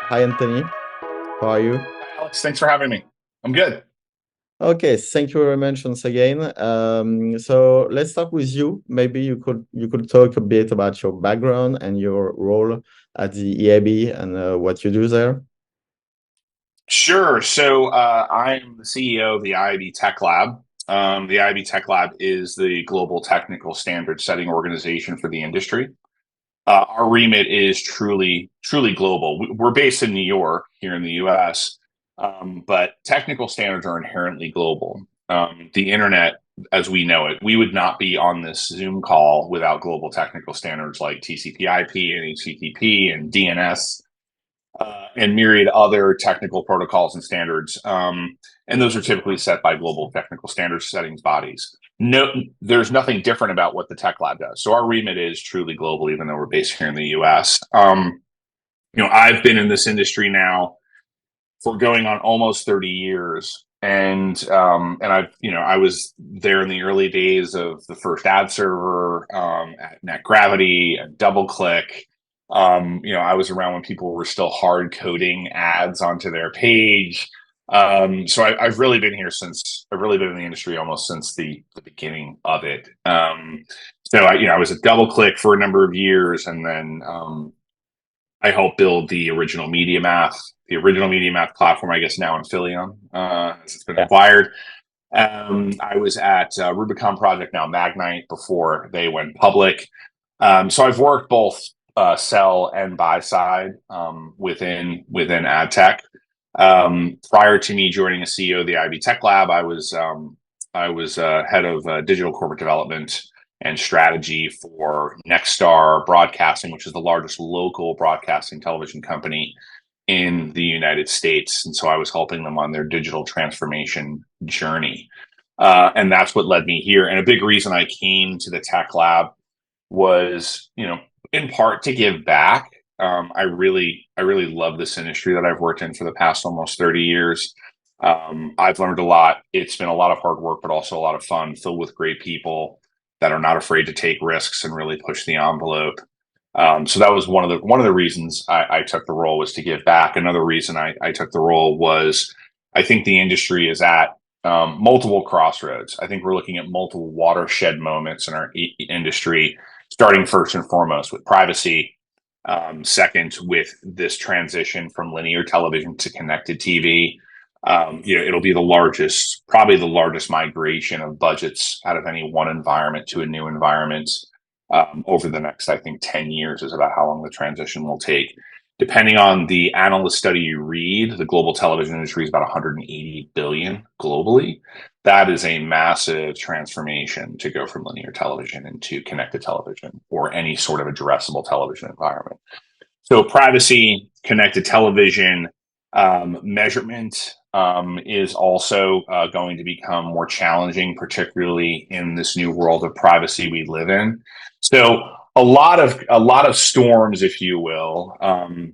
Hi, Anthony. How are you? Hi, Alex, thanks for having me. I'm good. Okay, thank you very much once again. So let's start with you. Maybe you could talk a bit about your background and your role at the EAB and what you do there. Sure. I'm the CEO of the IAB Tech Lab. The IAB Tech Lab is the global technical standard setting organization for the industry. Our remit is truly global. We're based in New York, here in the US, but technical standards are inherently global. The internet, as we know it, we would not be on this Zoom call without global technical standards like TCP/IP and HTTP and DNS. And myriad other technical protocols and standards. And those are typically set by global technical standards settings bodies. No, there's nothing different about what the Tech Lab does. So our remit is truly global, even though we're based here in the US. I've been in this industry now for going on almost 30 years. I was there in the early days of the first ad server at NetGravity and DoubleClick. I was around when people were still hard coding ads onto their page. I've really been here since I've really been in the industry almost since the beginning of it. I was at DoubleClick for a number of years, and then I helped build the original Media Math platform, I guess now in Philion, as it's been Yeah. acquired. I was at Rubicon Project, now Magnite, before they went public. So I've worked both sell and buy side within ad tech. Prior to me joining as CEO of the IB Tech Lab, I was head of digital corporate development and strategy for Nexstar Broadcasting, which is the largest local broadcasting television company in the United States. And so I was helping them on their digital transformation journey. And that's what led me here. And a big reason I came to the Tech Lab was, in part to give back. I really love this industry that I've worked in for the past almost 30 years. I've learned a lot. It's been a lot of hard work, but also a lot of fun, filled with great people that are not afraid to take risks and really push the envelope. So that was one of the reasons I took the role, was to give back. Another reason I took the role was I think the industry is at multiple crossroads. I think we're looking at multiple watershed moments in our industry, starting first and foremost with privacy. Second, with this transition from linear television to connected TV. It'll be probably the largest migration of budgets out of any one environment to a new environment over the next, I think, 10 years is about how long the transition will take. Depending on the analyst study you read, the global television industry is about 180 billion globally. That is a massive transformation to go from linear television into connected television or any sort of addressable television environment. So privacy, connected television, measurement is also going to become more challenging, particularly in this new world of privacy we live in. So a lot of storms, if you will,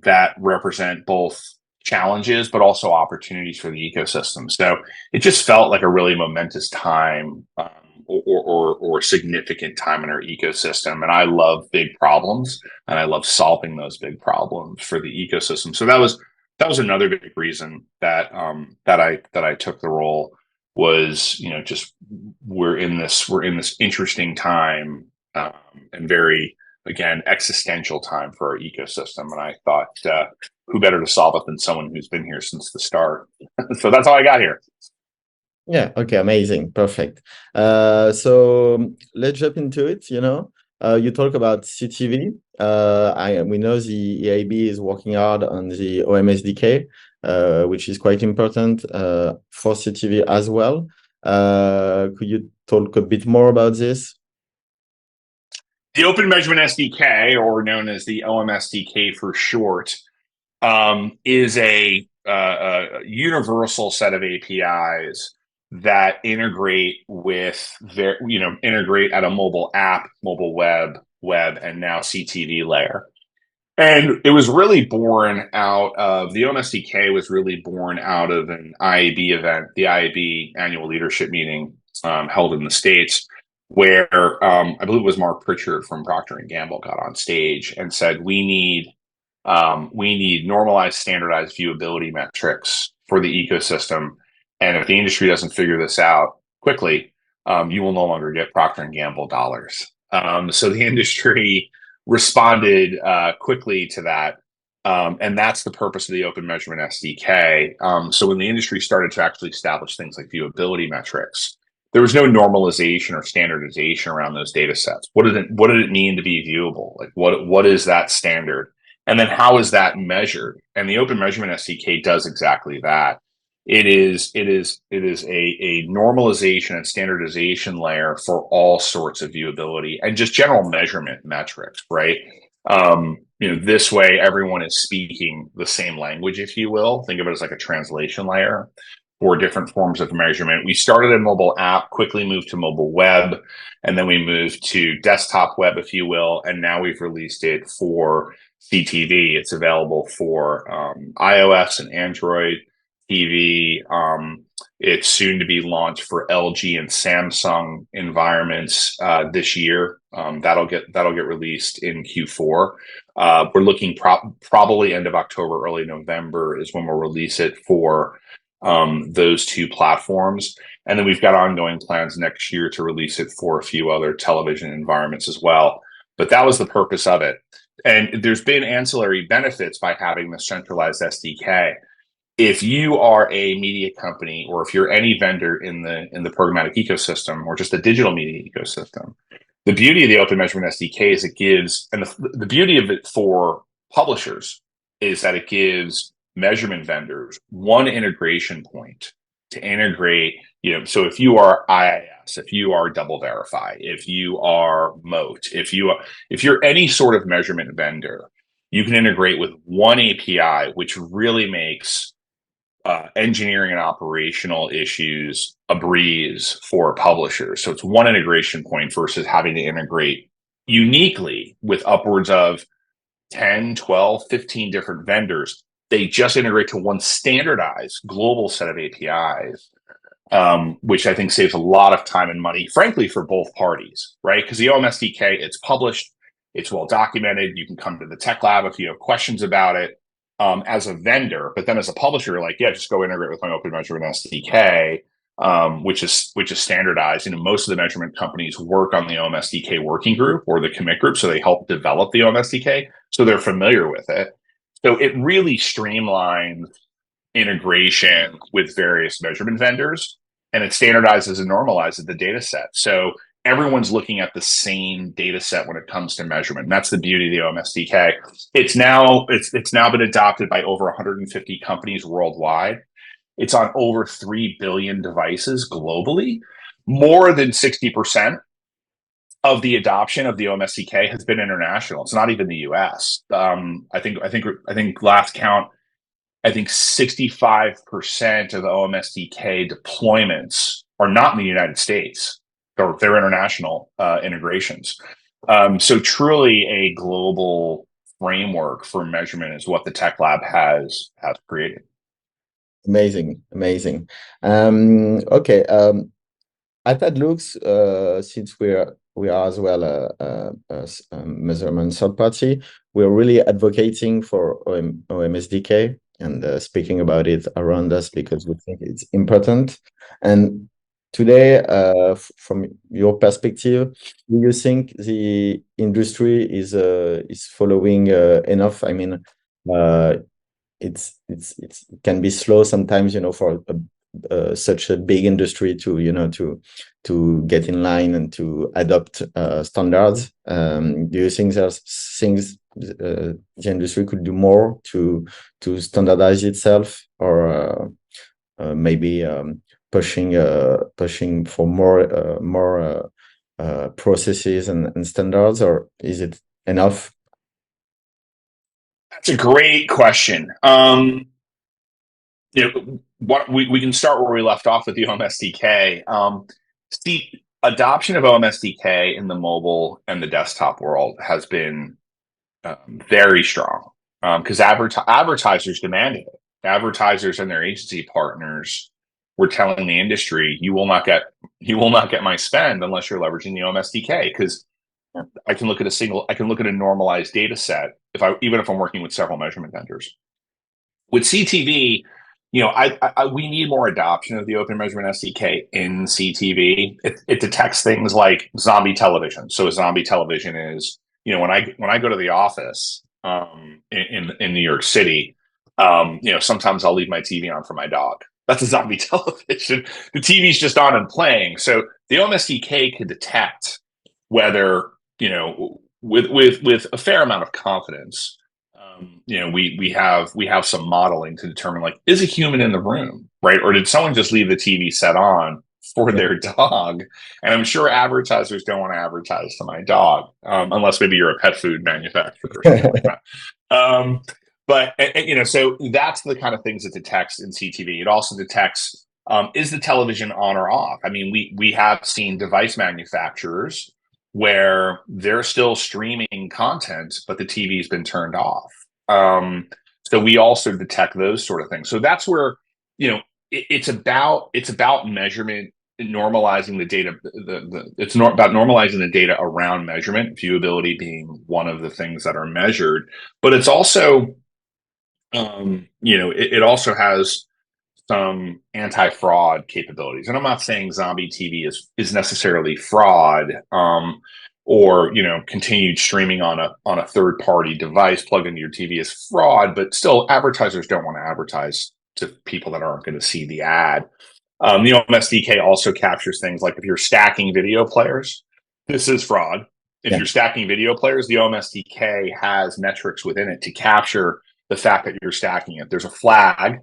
that represent both challenges but also opportunities for the ecosystem. So it just felt like a really momentous time. Or significant time in our ecosystem. And I love big problems, and I love solving those big problems for the ecosystem. So that was another big reason that I took the role, was, just we're in this interesting time, and very, again, existential time for our ecosystem. And I thought, who better to solve it than someone who's been here since the start? So that's how I got here. Yeah. Okay. Amazing. Perfect. So let's jump into it. You talk about CTV. We know the EAB is working hard on the OMSDK, which is quite important for CTV as well. Could you talk a bit more about this? The Open Measurement SDK, or known as the OMSDK for short, is a universal set of APIs that integrate at a mobile app, mobile web, and now CTV layer. And it was really born out of the OMSDK was really born out of an IAB event, the IAB annual leadership meeting held in the States, where I believe it was Mark Pritchard from Procter and Gamble got on stage and said, "We need We need normalized, standardized viewability metrics for the ecosystem. And if the industry doesn't figure this out quickly, you will no longer get Procter and Gamble dollars. So the industry responded quickly to that. And that's the purpose of the Open Measurement SDK. So when the industry started to actually establish things like viewability metrics, there was no normalization or standardization around those data sets. What did it mean to be viewable? Like what is that standard? And then how is that measured? And the Open Measurement SDK does exactly that. It is a normalization and standardization layer for all sorts of viewability and just general measurement metrics, right? This way everyone is speaking the same language, if you will. Think of it as like a translation layer for different forms of measurement. We started a mobile app, quickly moved to mobile web, and then we moved to desktop web, if you will, and now we've released it for CTV. It's available for iOS and Android TV. It's soon to be launched for LG and Samsung environments this year. That'll get released in Q4. We're looking probably end of October, early November is when we'll release it for those two platforms. And then we've got ongoing plans next year to release it for a few other television environments as well. But that was the purpose of it. And there's been ancillary benefits by having the centralized SDK. If you are a media company, or if you're any vendor in the programmatic ecosystem, or just the digital media ecosystem, the beauty of the Open Measurement SDK is it gives, and the beauty of it for publishers is that it gives measurement vendors one integration point to integrate. So if you are IIS, if you are Double Verify, if you are Moat, if you're any sort of measurement vendor, you can integrate with one API, which really makes engineering and operational issues a breeze for publishers. So it's one integration point versus having to integrate uniquely with upwards of 10, 12, 15 different vendors. They just integrate to one standardized global set of APIs, which I think saves a lot of time and money, frankly, for both parties, right? Because the OM SDK, it's published, it's well documented. You can come to the Tech Lab if you have questions about it. As a vendor, but then as a publisher, you're like, yeah, just go integrate with my Open Measurement SDK, which is standardized. Most of the measurement companies work on the OM SDK working group or the commit group, so they help develop the OM SDK, so they're familiar with it. So it really streamlines integration with various measurement vendors, and it standardizes and normalizes the data set. So everyone's looking at the same data set when it comes to measurement. And that's the beauty of the OM SDK. It's now been adopted by over 150 companies worldwide. It's on over 3 billion devices globally. More than 60% of the adoption of the OM SDK has been international. It's not even the US. I think last count, I think 65% of the OM SDK deployments are not in the United States. They're international integrations. So truly a global framework for measurement is what the Tech Lab has created. Amazing. Okay. At AdLeaders, since we are as well a measurement third party, we're really advocating for OM SDK and speaking about it around us because we think it's important. And today, from your perspective, do you think the industry is following enough? I mean, it can be slow sometimes, for such a big industry to get in line and to adopt standards. Do you think there's things the industry could do more to standardize itself, or maybe pushing for more processes and standards, or is it enough? That's a great question. What we can start where we left off with the OM SDK. The adoption of OM SDK in the mobile and the desktop world has been very strong because advertisers demanded it. Advertisers and their agency partners were telling the industry, you will not get my spend unless you're leveraging the OM SDK, because I can look at I can look at a normalized data set even if I'm working with several measurement vendors. With CTV, we need more adoption of the Open Measurement SDK in CTV. It detects things like zombie television. So a zombie television is, when I go to the office in New York City, sometimes I'll leave my TV on for my dog. That's a zombie television. The TV's just on and playing. So the OM SDK could detect whether, with a fair amount of confidence, we have some modeling to determine, like, is a human in the room, right? Or did someone just leave the TV set on for their dog? And I'm sure advertisers don't want to advertise to my dog, unless maybe you're a pet food manufacturer or something like that. So that's the kind of things it detects in CTV. It also detects, is the television on or off? I mean, we have seen device manufacturers where they're still streaming content, but the TV's been turned off. So we also detect those sort of things. So that's where, it's about measurement, normalizing the data. About normalizing the data around measurement, viewability being one of the things that are measured, but it's also, it also has some anti-fraud capabilities. And I'm not saying zombie TV is necessarily fraud, or continued streaming on a third-party device plugged into your TV is fraud, but still advertisers don't want to advertise to people that aren't going to see the ad. The OM SDK also captures things like if you're stacking video players, this is fraud. If Yeah. you're stacking video players, the OM SDK has metrics within it to capture the fact that you're stacking it. There's a flag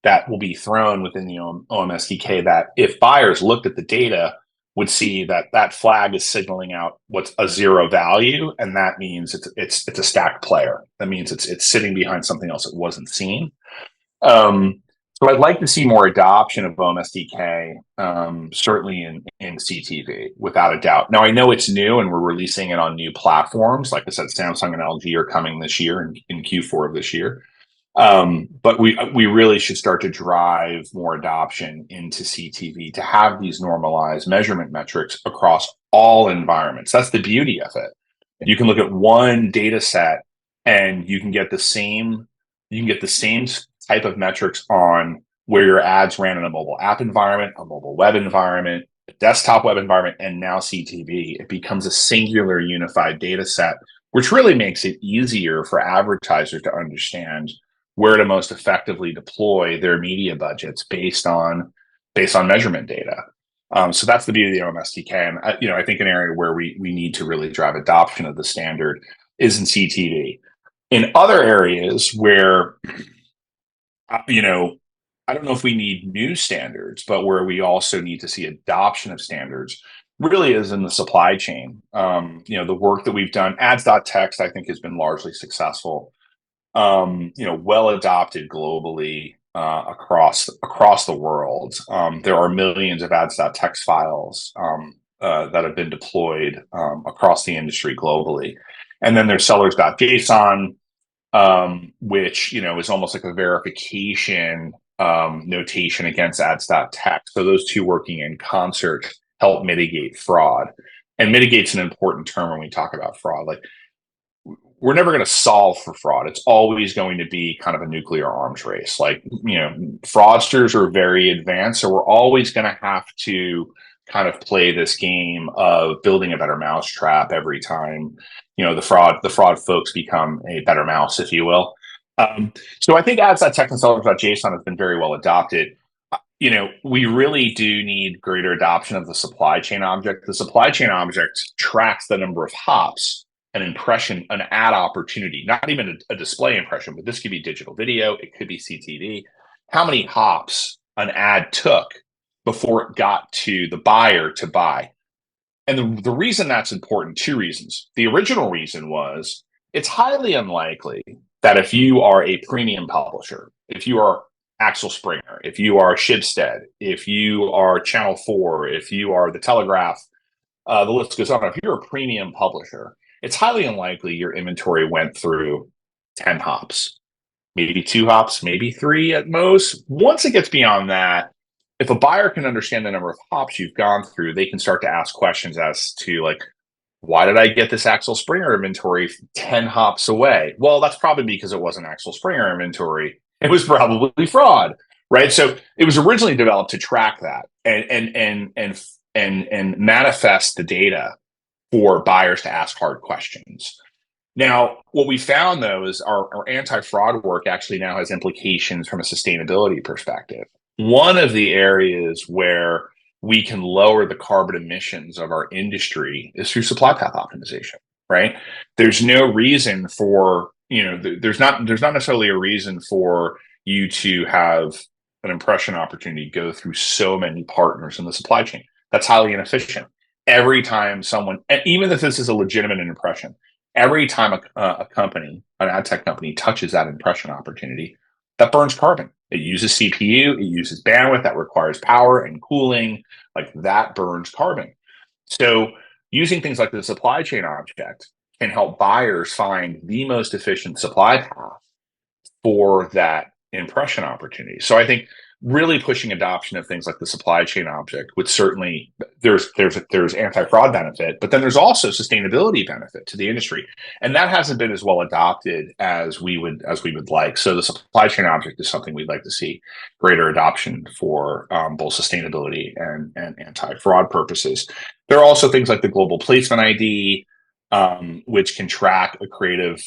that will be thrown within the OM SDK that if buyers looked at the data, would see that that flag is signaling out what's a zero value, and that means it's a stacked player. That means it's sitting behind something else that wasn't seen. So I'd like to see more adoption of OM SDK, certainly in CTV, without a doubt. Now I know it's new and we're releasing it on new platforms. Like I said, Samsung and LG are coming this year in Q4 of this year. But we really should start to drive more adoption into CTV to have these normalized measurement metrics across all environments. That's the beauty of it. You can look at one data set and you can get the same type of metrics on where your ads ran in a mobile app environment, a mobile web environment, a desktop web environment, and now CTV. It becomes a singular unified data set, which really makes it easier for advertisers to understand where to most effectively deploy their media budgets based on measurement data. So that's the beauty of the OM SDK. And I think an area where we need to really drive adoption of the standard is in CTV. In other areas where, I don't know if we need new standards, but where we also need to see adoption of standards really is in the supply chain. The work that we've done, ads.text, I think, has been largely successful. Well adopted globally, across the world. There are millions of ads.text files that have been deployed across the industry globally. And then there's sellers.json, which is almost like a verification notation against ads.text. So those two working in concert help mitigate fraud. And mitigate's an important term when we talk about fraud. Like, we're never going to solve for fraud. It's always going to be kind of a nuclear arms race. Like, fraudsters are very advanced, so we're always going to have to kind of play this game of building a better mousetrap every time, the fraud folks become a better mouse, if you will. So I think ads.text and sellers.json has been very well adopted. We really do need greater adoption of the supply chain object. The supply chain object tracks the number of hops an impression, an ad opportunity, not even a display impression, but this could be digital video, it could be CTV, how many hops an ad took before it got to the buyer to buy. And the reason that's important, two reasons. The original reason was it's highly unlikely that if you are a premium publisher, if you are Axel Springer, if you are Schibsted, if you are Channel 4, if you are The Telegraph, the list goes on. If you're a premium publisher, it's highly unlikely your inventory went through 10 hops, maybe 2 hops, maybe 3 at most. Once it gets beyond that, if a buyer can understand the number of hops you've gone through, they can start to ask questions as to, like, Why did I get this Axel Springer inventory 10 hops away? Well, that's probably because it wasn't Axel Springer inventory. It was probably fraud, right? So it was originally developed to track that and manifest the data for buyers to ask hard questions. Now, what we found though is our anti-fraud work actually now has implications from a sustainability perspective. One of the areas where we can lower the carbon emissions of our industry is through supply path optimization, right? There's no reason for, there's not necessarily a reason for you to have an impression opportunity go through so many partners in the supply chain. That's highly inefficient. Every time someone, even if this is a legitimate impression, every time a company, an ad tech company, touches that impression opportunity, that burns carbon. It uses CPU, it uses bandwidth that requires power and cooling, like that burns carbon. So using things like the supply chain object can help buyers find the most efficient supply path for that impression opportunity. So I think really pushing adoption of things like the supply chain object would certainly, there's anti-fraud benefit, but then there's also sustainability benefit to the industry, and that hasn't been as well adopted as we would like. So the supply chain object is something we'd like to see greater adoption for, both sustainability and anti-fraud purposes. There are also things like the global placement ID, which can track a creative,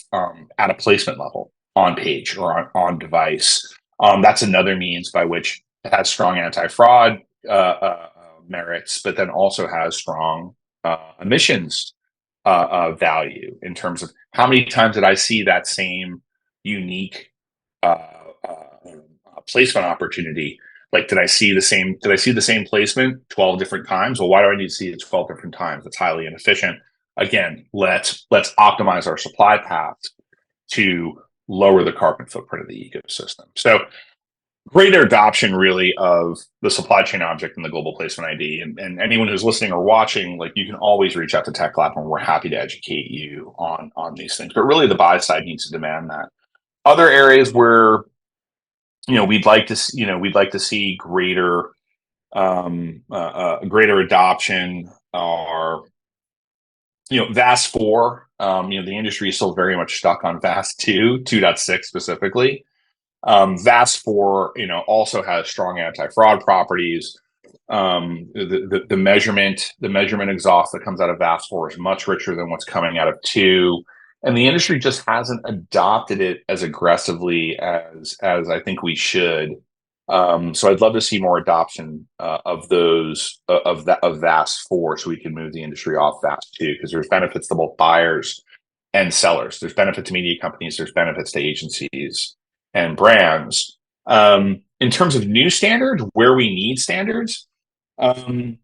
at a placement level on page or on device. That's another means by which it has strong anti-fraud merits, but then also has strong emissions value in terms of how many times did I see that same unique placement opportunity. Like, did I see the same placement 12 different times? Well, why do I need to see it 12 different times? It's highly inefficient. Again, let's optimize our supply paths to lower the carbon footprint of the ecosystem. So greater adoption really of the supply chain object and the global placement ID. And anyone who's listening or watching, like, you can always reach out to Tech Lab and we're happy to educate you on these things. But really the buy side needs to demand that. Other areas where, we'd like to see greater greater adoption are, VAS 4. The industry is still very much stuck on VAS 2.6 specifically. VAS 4, also has strong anti-fraud properties. The measurement exhaust that comes out of VAS 4 is much richer than what's coming out of 2. And the industry just hasn't adopted it as aggressively as I think we should. So I'd love to see more adoption of VAS 4, so we can move the industry off VAS 2, because there's benefits to both buyers and sellers. There's benefit to media companies. There's benefits to agencies and brands. In terms of new standards, where we need standards, I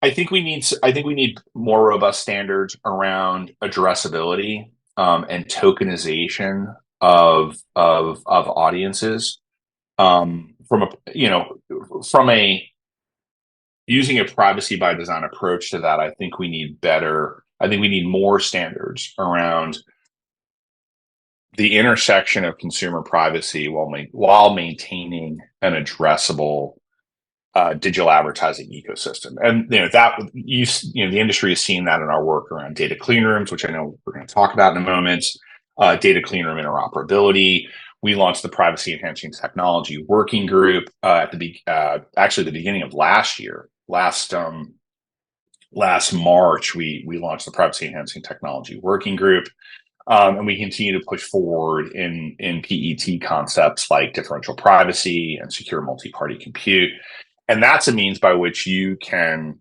think we need more robust standards around addressability, and tokenization of audiences. From a using a privacy by design approach to that, I think we need more standards around the intersection of consumer privacy while maintaining an addressable digital advertising ecosystem. And the industry has seen that in our work around data clean rooms, which I know we're going to talk about in a moment. Data clean room interoperability. We launched the Privacy Enhancing Technology Working Group at the beginning of last year. Last March, we launched the Privacy Enhancing Technology Working Group, and we continue to push forward in PET concepts like differential privacy and secure multi-party compute. And that's a means by which you can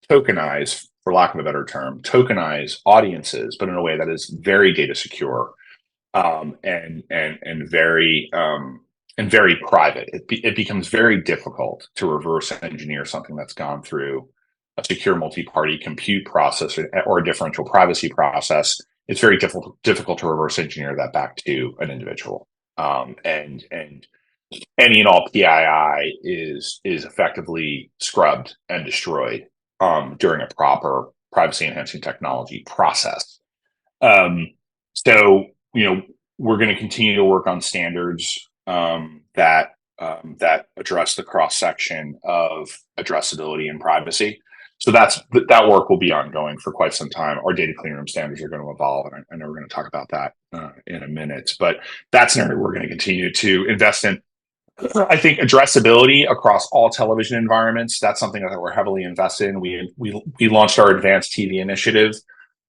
tokenize, for lack of a better term, tokenize audiences, but in a way that is very data secure, and very private. It becomes very difficult to reverse engineer something that's gone through a secure multi-party compute process or a differential privacy process. It's very difficult to reverse engineer that back to an individual. And any and all PII is effectively scrubbed and destroyed during a proper privacy enhancing technology process. So we're going to continue to work on standards that address the cross section of addressability and privacy. So that work will be ongoing for quite some time. Our data clean room standards are going to evolve, and I know we're going to talk about that in a minute. But that's an area we're going to continue to invest in. I think addressability across all television environments, that's something that we're heavily invested in. We launched our advanced TV initiative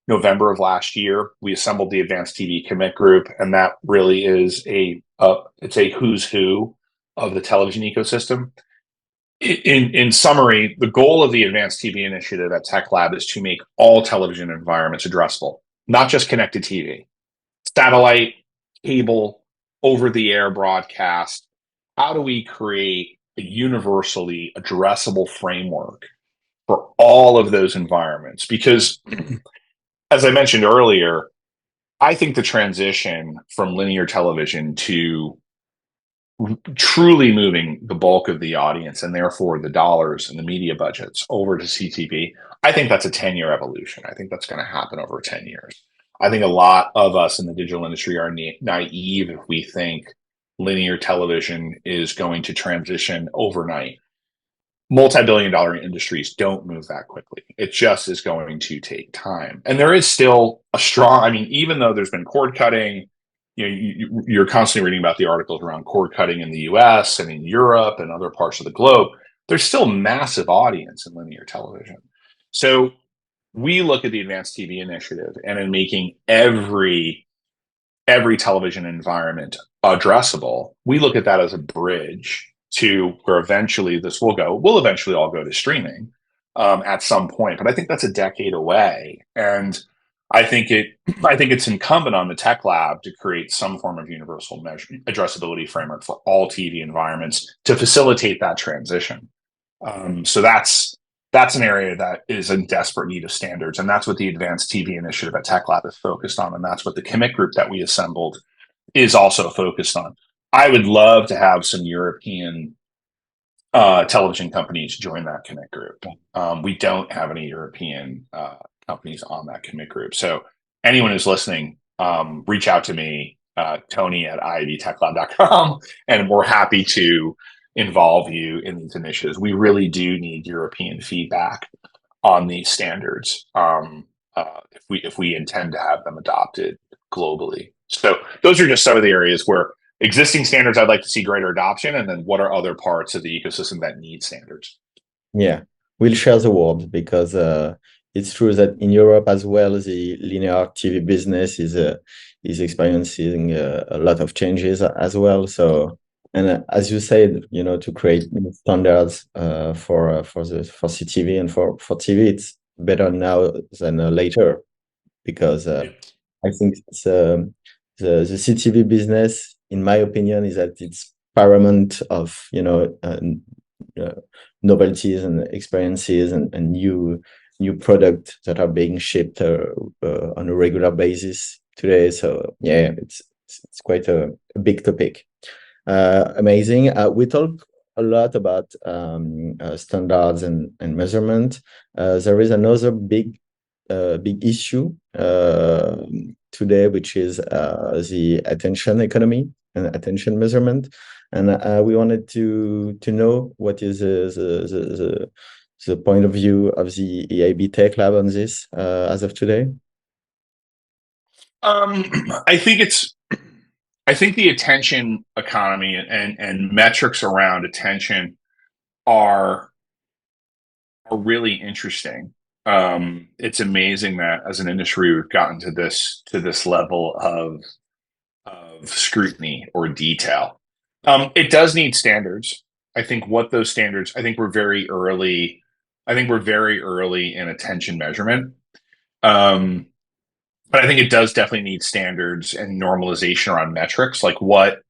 November of last year. We assembled the advanced TV commit group, and that really is it's a who's who of the television ecosystem. In summary, the goal of the advanced TV initiative at Tech Lab is to make all television environments addressable, not just connected TV, satellite, cable, over the air broadcast. How do we create a universally addressable framework for all of those environments? Because as I mentioned earlier, I think the transition from linear television to truly moving the bulk of the audience and therefore the dollars and the media budgets over to CTV, I think that's a 10-year evolution. I think that's going to happen over 10 years. I think a lot of us in the digital industry are naive if we think linear television is going to transition overnight. Multi-billion-dollar industries don't move that quickly. It just is going to take time. And there is still a strong, I mean, even though there's been cord cutting, you're constantly reading about the articles around cord cutting in the US and in Europe and other parts of the globe, there's still massive audience in linear television. So we look at the Advanced TV Initiative and in making every television environment addressable, we look at that as a bridge to where eventually this will go. We'll eventually all go to streaming at some point, but I think that's a decade away. And I think it's incumbent on the Tech Lab to create some form of universal addressability framework for all TV environments to facilitate that transition. So that's an area that is in desperate need of standards, and that's what the Advanced TV Initiative at Tech Lab is focused on, and that's what the commit group that we assembled is also focused on. I would love to have some European television companies join that commit group. We don't have any European companies on that commit group. So anyone who's listening, reach out to me, Tony at IABTechLab.com, and we're happy to involve you in these initiatives. We really do need European feedback on these standards if we intend to have them adopted globally. So those are just some of the areas where existing standards I'd like to see greater adoption, and then what are other parts of the ecosystem that need standards? Yeah, we'll share the word because it's true that in Europe as well, the linear TV business is experiencing a lot of changes as well. So, and as you said, to create new standards for CTV and for TV, it's better now than later because I think it's, the CTV business, in my opinion, is that it's paramount of novelties and experiences and new products that are being shipped on a regular basis today. So yeah, it's quite a big topic. Amazing. We talk a lot about standards and measurement. There is another big issue today, which is the attention economy and attention measurement. And we wanted to know what is the point of view of the IAB Tech Lab on this as of today. I think the attention economy and metrics around attention are really interesting. It's amazing that as an industry we've gotten to this level of scrutiny or detail. It does need standards. I think what those standards, I think we're very early in attention measurement. But I think it does definitely need standards and normalization around metrics, like what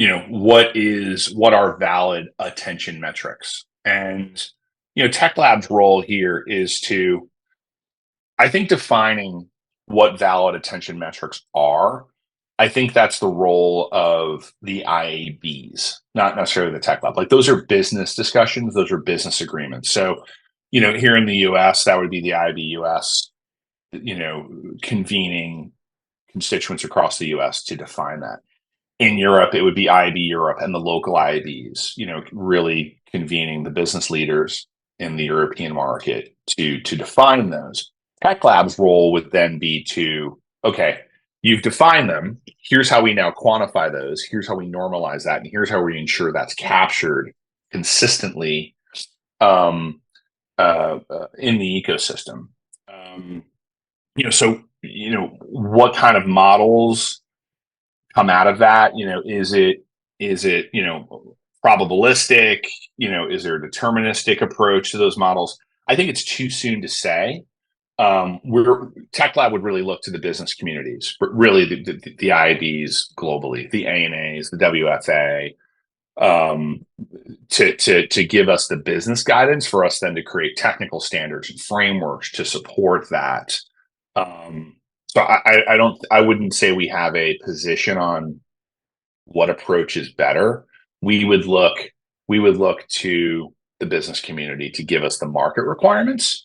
are valid attention metrics. And Tech Lab's role here is to, I think, defining what valid attention metrics are. I think that's the role of the IABs, not necessarily the Tech Lab. Like, those are business discussions, those are business agreements. So, here in the US, that would be the IAB US, convening constituents across the US to define that. In Europe, it would be IAB Europe and the local IABs, really convening the business leaders in the European market to define those. Tech Lab's role would then be to, okay, you've defined them. Here's how we now quantify those. Here's how we normalize that, and here's how we ensure that's captured consistently um, in the ecosystem. Um, so what kind of models come out of that? Is it probabilistic? Is there a deterministic approach to those models? I think it's too soon to say. We're Tech Lab would really look to the business communities, but really the IABs globally, the ANAs, the WFA, to give us the business guidance for us then to create technical standards and frameworks to support that. So I wouldn't say we have a position on what approach is better. We would look to the business community to give us the market requirements.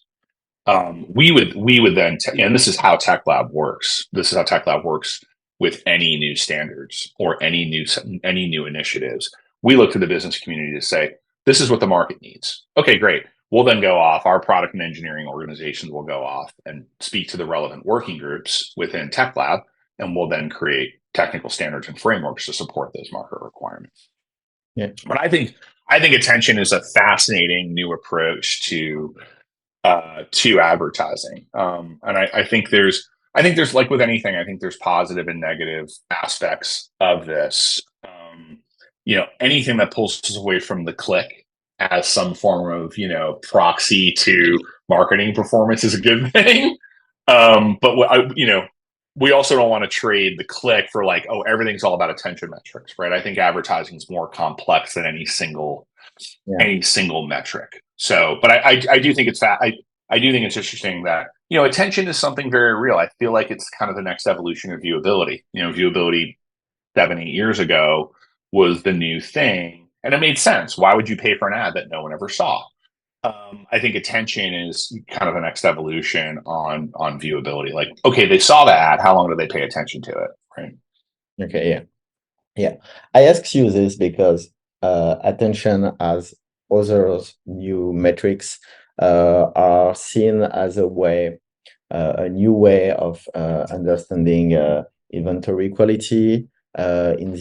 We would then, and this is how Tech Lab works. This is how Tech Lab works with any new standards or any new initiatives. We look to the business community to say, this is what the market needs. Okay, great. We'll then go off. Our product and engineering organizations will go off and speak to the relevant working groups within Tech Lab, and we'll then create technical standards and frameworks to support those market requirements. Yeah. But I think attention is a fascinating new approach to advertising. And I think there's like with anything, I think there's positive and negative aspects of this. Anything that pulls us away from the click as some form of, proxy to marketing performance is a good thing. But we also don't want to trade the click for like, oh, everything's all about attention metrics, right? I think advertising is more complex than any single metric. So, but I do think I do think it's interesting that attention is something very real. I feel like it's kind of the next evolution of viewability. Viewability 7-8 years ago was the new thing, and it made sense. Why would you pay for an ad that no one ever saw? I think attention is kind of the next evolution on viewability. Like, okay, they saw the ad. How long do they pay attention to it? Right. Okay. Yeah. Yeah. I ask you this because attention as others new metrics are seen as a new way of understanding inventory quality in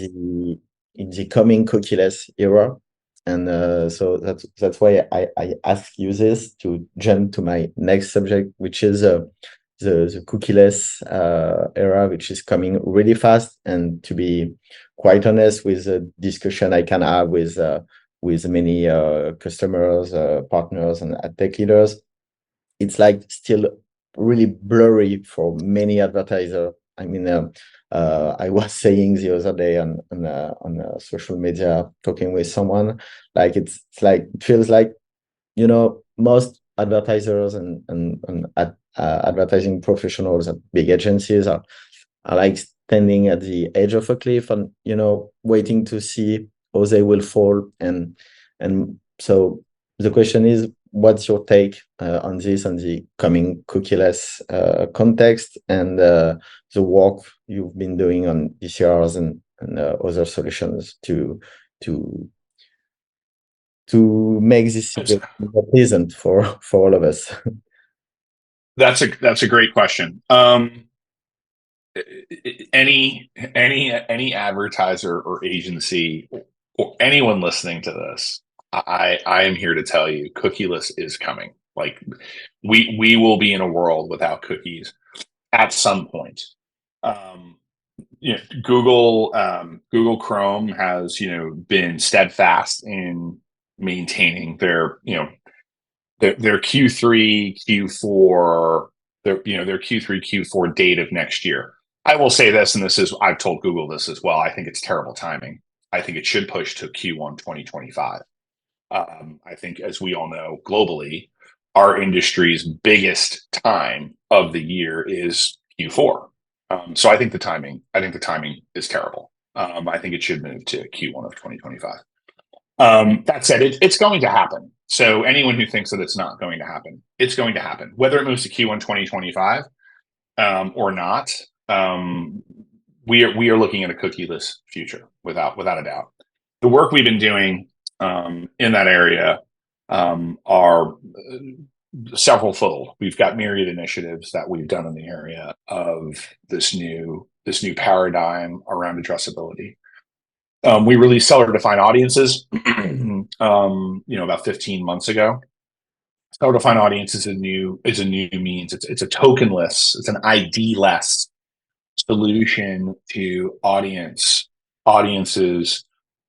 the coming cookieless era. And so that's why I ask you this to jump to my next subject, which is the cookieless era, which is coming really fast. And to be quite honest, with the discussion I can have with many customers, partners, and tech leaders, it's like still really blurry for many advertisers. I mean, I was saying the other day on social media, talking with someone, like it feels like most advertisers and advertising professionals at big agencies are like standing at the edge of a cliff and waiting to see how they will fall. And so the question is, what's your take on this, on the coming cookieless context, and the work you've been doing on DCRs and other solutions to make this situation more pleasant for all of us? That's a great question. Any advertiser or agency or anyone listening to this, I am here to tell you, cookieless is coming. Like we will be in a world without cookies at some point. Google Chrome has been steadfast in maintaining their Q3 Q4 their Q3 Q4 date of next year. I will say this, and I've told Google this as well. I think it's terrible timing. I think it should push to Q1 2025. I think, as we all know, globally, our industry's biggest time of the year is Q4. So I think the timing is terrible. I think it should move to Q1 of 2025. That said, it's going to happen. So anyone who thinks that it's not going to happen, it's going to happen. Whether it moves to Q1 2025 or not, we are looking at a cookieless future without a doubt. The work we've been doing in that area are several fold. We've got myriad initiatives that we've done in the area of this new paradigm around addressability. We released seller defined audiences, about 15 months ago. Seller defined audience is a new means. It's a tokenless, it's an ID less solution to audiences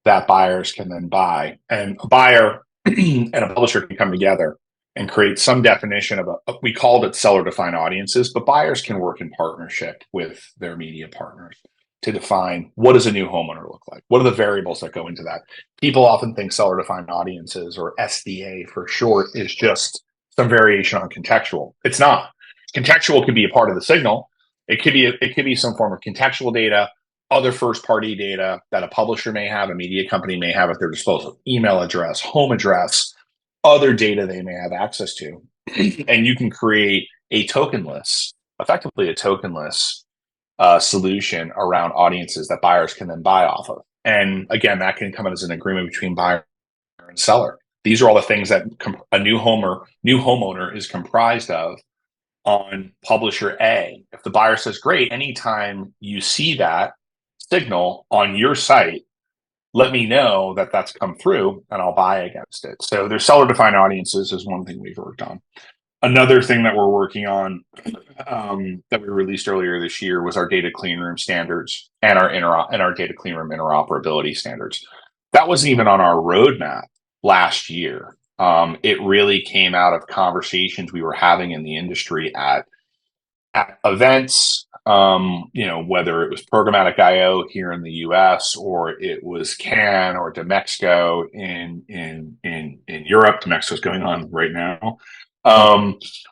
that buyers can then buy, and a buyer and a publisher can come together and create some definition of we called it seller defined audiences, but buyers can work in partnership with their media partners to define what does a new homeowner look like? What are the variables that go into that? People often think seller defined audiences, or SDA for short, is just some variation on contextual. It's not. Contextual could be a part of the signal. It could be some form of contextual data, other first party data that a publisher may have, a media company may have at their disposal, email address, home address, other data they may have access to. And you can create effectively a tokenless solution around audiences that buyers can then buy off of. And again, that can come as an agreement between buyer and seller. These are all the things that a new homeowner is comprised of on publisher A. If the buyer says, great, anytime you see that signal on your site, let me know that that's come through and I'll buy against it. So there's seller defined audiences is one thing we've worked on. Another thing that we're working on that we released earlier this year was our data clean room standards and our data clean room interoperability standards. That wasn't even on our roadmap last year. It really came out of conversations we were having in the industry at events, whether it was Programmatic IO here in the US, or it was Cannes or Demexco in Europe. Demexco is going on right now.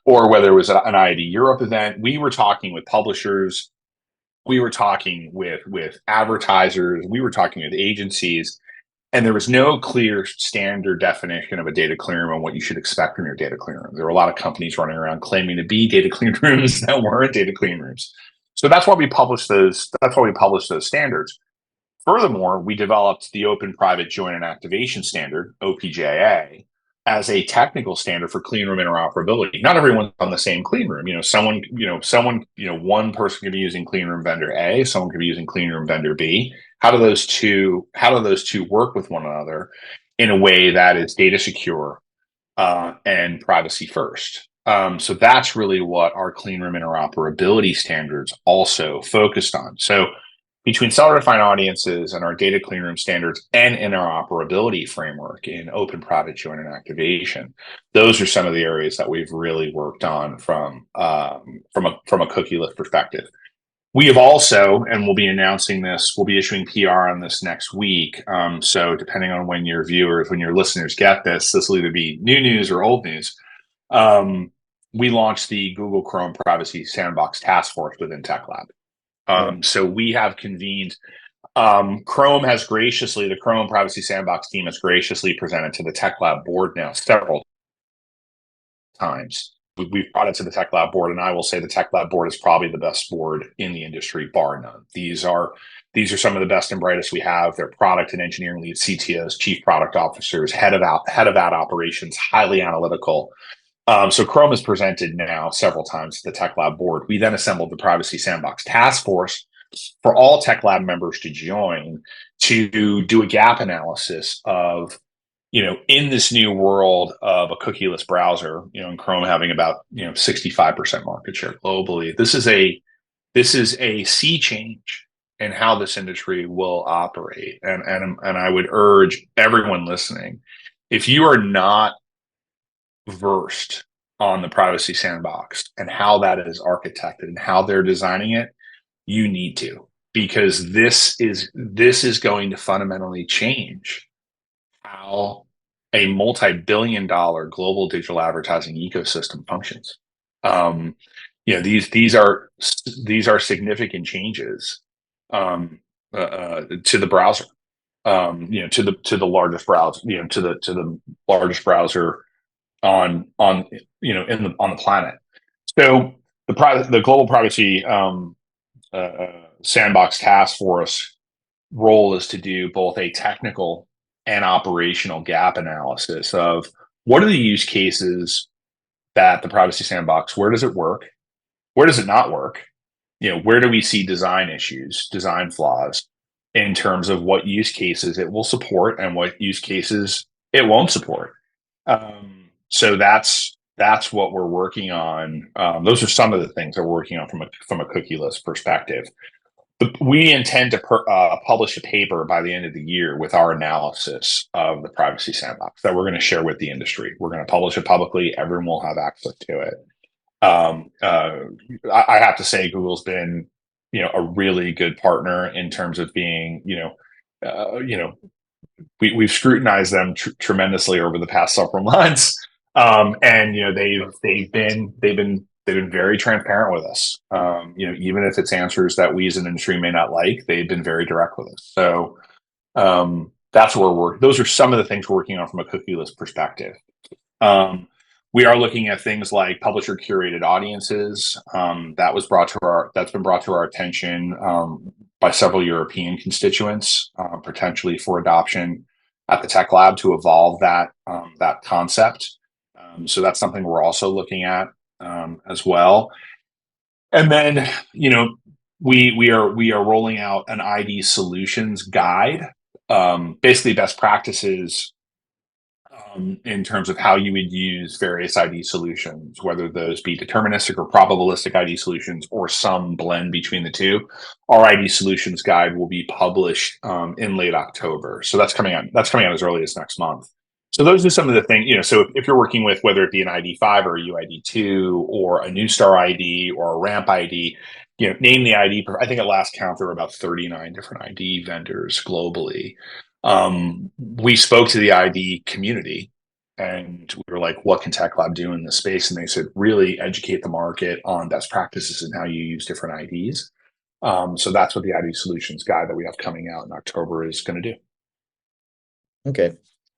Or whether it was an IAB Europe event. We were talking with publishers, we were talking with advertisers, we were talking with agencies, and there was no clear standard definition of a data clean room and what you should expect from your data clean room. There were a lot of companies running around claiming to be data clean rooms that weren't data clean rooms. So that's why we published those. That's why we published those standards. Furthermore, we developed the Open Private Joint and Activation Standard, OPJA, as a technical standard for clean room interoperability. Not everyone's on the same clean room. One person could be using clean room vendor A, someone could be using clean room vendor B. How do those two work with one another in a way that is data secure and privacy first? So that's really what our clean room interoperability standards also focused on. So between seller-defined audiences and our data clean room standards and interoperability framework in open, private, joint, and activation, those are some of the areas that we've really worked on from a cookieless perspective. We have also, and we'll be announcing this, we'll be issuing PR on this next week. So depending on when your listeners get this will either be new news or old news. We launched the Google Chrome Privacy Sandbox Task Force within Tech Lab. So we have convened, the Chrome Privacy Sandbox team has graciously presented to the Tech Lab board now several times. We've brought it to the Tech Lab board, and I will say the Tech Lab board is probably the best board in the industry, bar none. These are some of the best and brightest we have. They're product and engineering leads, CTOs, chief product officers, head of ad operations, highly analytical. So Chrome is presented now several times to the Tech Lab board. We then assembled the Privacy Sandbox Task Force for all Tech Lab members to join to do a gap analysis of, in this new world of a cookieless browser, and Chrome having about 65% market share globally. This is a sea change in how this industry will operate. And I would urge everyone listening, if you are not versed on the Privacy Sandbox and how that is architected and how they're designing it, you need to, because this is going to fundamentally change how a multi-billion-dollar global digital advertising ecosystem functions. These are significant changes to the browser, to the largest browser, to the largest browser on the planet. So the Global Privacy Sandbox Task Force role is to do both a technical and operational gap analysis of what are the use cases that the Privacy Sandbox, where does it work? Where does it not work? Where do we see design issues, design flaws in terms of what use cases it will support and what use cases it won't support? So that's what we're working on. Those are some of the things that we're working on from a cookieless perspective. We intend to publish a paper by the end of the year with our analysis of the Privacy Sandbox that we're going to share with the industry. We're going to publish it publicly. Everyone will have access to it. I have to say, Google's been, a really good partner in terms of being, we've scrutinized them tremendously over the past several months, and they've been very transparent with us. Even if it's answers that we as an industry may not like, they've been very direct with us. So that's where those are some of the things we're working on from a cookieless perspective. We are looking at things like publisher curated audiences. That's been brought to our attention by several European constituents, potentially for adoption at the Tech Lab to evolve that concept. So that's something we're also looking at as well. And then, we are rolling out an ID solutions guide, basically best practices in terms of how you would use various ID solutions, whether those be deterministic or probabilistic ID solutions or some blend between the two. Our ID solutions guide will be published in late October. So that's coming out as early as next month. So those are some of the things, so if you're working with whether it be an ID5 or a UID2 or a Newstar ID or a RAMP ID, name the ID. I think at last count, there were about 39 different ID vendors globally. We spoke to the ID community and we were like, what can Tech Lab do in this space? And they said, really educate the market on best practices and how you use different IDs. So that's what the ID solutions guide that we have coming out in October is going to do.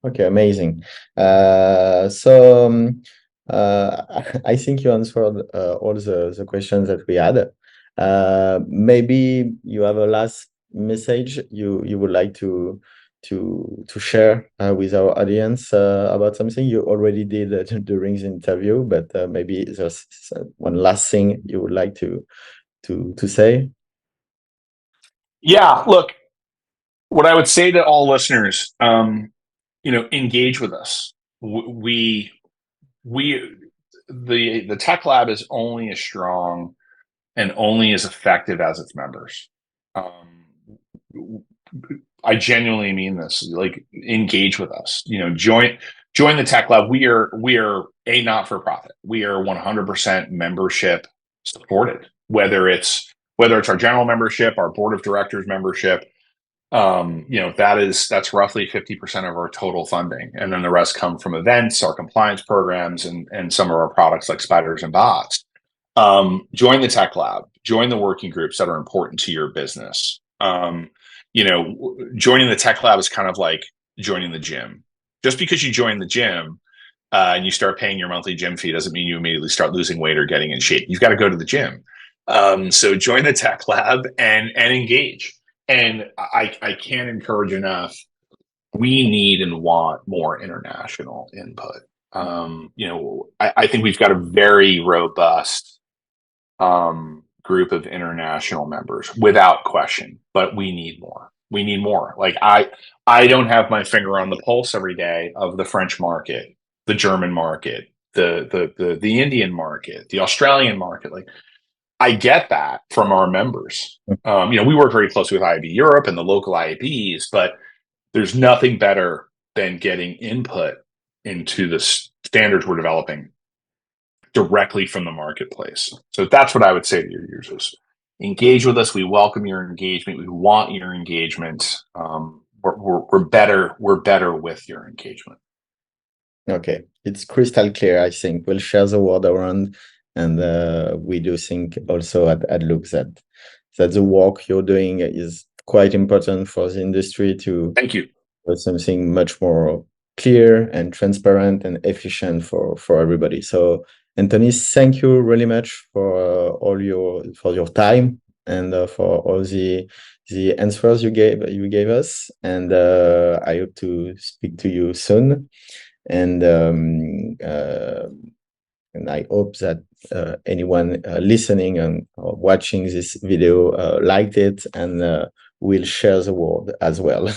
Okay, amazing. I think you answered all the questions that we had. Maybe you have a last message you would like to share with our audience about something. You already did during the interview, but maybe there's one last thing you would like to say. Yeah, look, what I would say to all listeners, engage with us. The Tech Lab is only as strong and only as effective as its members. I genuinely mean this. Like, engage with us. Join the Tech Lab. We are a not-for-profit. We are 100% membership supported. Whether it's our general membership, our board of directors membership, that's roughly 50% of our total funding, and then the rest come from events, our compliance programs, and some of our products like spiders and bots. Join the Tech Lab. Join the working groups that are important to your business. Joining the Tech Lab is kind of like joining the gym. Just because you join the gym and you start paying your monthly gym fee doesn't mean you immediately start losing weight or getting in shape. You've got to go to the gym. So join the Tech Lab and engage. And I can't encourage enough. We need and want more international input. I think we've got a very robust group of international members without question, but we need more. We need more. Like I don't have my finger on the pulse every day of the French market, the German market, the Indian market, the Australian market. Like, I get that from our members. We work very closely with IAB Europe and the local IABs, but there's nothing better than getting input into the standards we're developing directly from the marketplace. So that's what I would say to your users. Engage with us. We welcome your engagement. We want your engagement. We're better with your engagement. Okay, it's crystal clear. I think we'll share the word around. And we do think also at AdLeaders that the work you're doing is quite important for the industry to thank you for something much more clear and transparent and efficient for everybody. So Anthony, thank you really much for your time and for all the answers you gave us. And I hope to speak to you soon. And I hope that anyone listening and watching this video liked it and will share the word as well.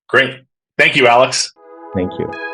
Great. Thank you, Alex. Thank you.